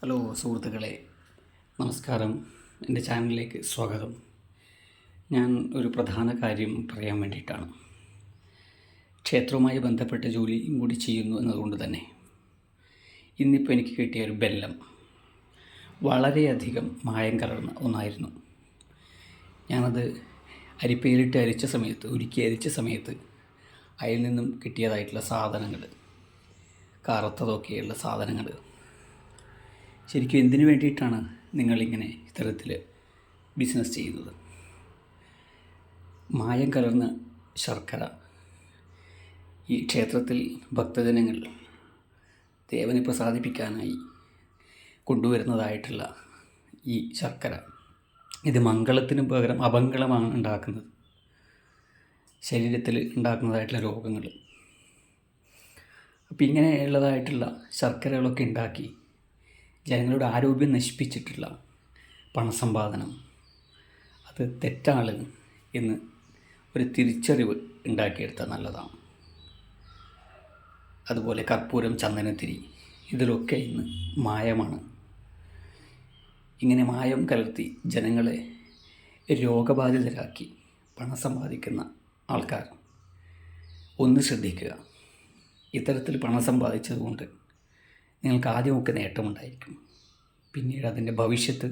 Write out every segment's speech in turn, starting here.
Hello സുഹൃത്തുക്കളെ, നമസ്കാരം. എൻ്റെ ചാനലിലേക്ക് സ്വാഗതം. ഞാൻ ഒരു പ്രധാന കാര്യം പറയാൻ വേണ്ടിയിട്ടാണ്. ക്ഷേത്രവുമായി ബന്ധപ്പെട്ട ജോലിയും കൂടി ചെയ്യുന്നു എന്നതുകൊണ്ട് തന്നെ ഇന്നിപ്പോൾ എനിക്ക് കിട്ടിയ ഒരു ബെല്ലം വളരെയധികം മായം കലർന്ന ഒന്നായിരുന്നു. ഞാനത് അരിപ്പയിലിട്ട് ഉരുക്കി അരിച്ച സമയത്ത് അതിൽ നിന്നും കിട്ടിയതായിട്ടുള്ള സാധനങ്ങൾ, കറുത്തതൊക്കെയുള്ള സാധനങ്ങൾ, ശരിക്കും എന്തിനു വേണ്ടിയിട്ടാണ് നിങ്ങളിങ്ങനെ ഇത്തരത്തിൽ ബിസിനസ് ചെയ്യുന്നത്? മായം കലർന്ന ശർക്കര ഈ ക്ഷേത്രത്തിൽ ഭക്തജനങ്ങൾ ദേവനെ പ്രസാദിപ്പിക്കാനായി കൊണ്ടുവരുന്നതായിട്ടുള്ള ഈ ശർക്കര, ഇത് മംഗളത്തിന് പകരം അമംഗളമാണ് ഉണ്ടാക്കുന്നത്. ശരീരത്തിൽ ഉണ്ടാക്കുന്നതായിട്ടുള്ള രോഗങ്ങൾ. അപ്പം ഇങ്ങനെയുള്ളതായിട്ടുള്ള ശർക്കരകളൊക്കെ ഉണ്ടാക്കി ജനങ്ങളുടെ ആരോഗ്യം നശിപ്പിച്ചിട്ടുള്ള പണസമ്പാദനം, അത് തെറ്റാണ് എന്ന് ഒരു തിരിച്ചറിവ് ഉണ്ടാക്കിയെടുത്താൽ നല്ലതാണ്. അതുപോലെ കർപ്പൂരം, ചന്ദനത്തിരി, ഇതിലൊക്കെ ഇന്ന് മായമാണ്. ഇങ്ങനെ മായം കലർത്തി ജനങ്ങളെ രോഗബാധിതരാക്കി പണം സമ്പാദിക്കുന്ന ആൾക്കാർ ഒന്ന് ശ്രദ്ധിക്കുക. ഇത്തരത്തിൽ പണം സമ്പാദിച്ചതുകൊണ്ട് നിങ്ങൾക്ക് ആദ്യമൊക്കെ നേട്ടമുണ്ടായിരിക്കും. പിന്നീട് അതിൻ്റെ ഭവിഷ്യത്ത്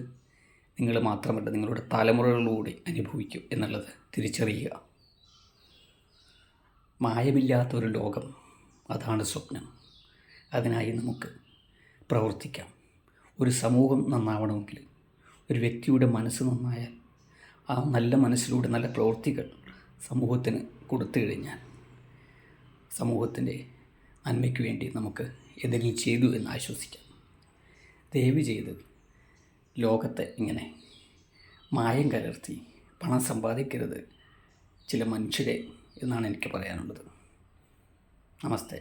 നിങ്ങൾ മാത്രമല്ല, നിങ്ങളുടെ തലമുറകളിലൂടെ അനുഭവിക്കും എന്നുള്ളത് തിരിച്ചറിയുക. മായമില്ലാത്തൊരു ലോകം, അതാണ് സ്വപ്നം. അതിനായി നമുക്ക് പ്രവർത്തിക്കാം. ഒരു സമൂഹം നന്നാവണമെങ്കിൽ, ഒരു വ്യക്തിയുടെ മനസ്സ് നന്നായാൽ, ആ നല്ല മനസ്സിലൂടെ നല്ല പ്രവൃത്തികൾ സമൂഹത്തിന് കൊടുത്തു കഴിഞ്ഞാൽ സമൂഹത്തിൻ്റെ നന്മയ്ക്ക് വേണ്ടി നമുക്ക് എന്തെങ്കിലും ചെയ്തു എന്ന് ആശ്വസിക്കാം. ദയവ് ചെയ്ത് ലോകത്തെ ഇങ്ങനെ മായം കലർത്തി പണം സമ്പാദിക്കരുത് ചില മനുഷ്യരെ എന്നാണ് എനിക്ക് പറയാനുള്ളത്. നമസ്തേ.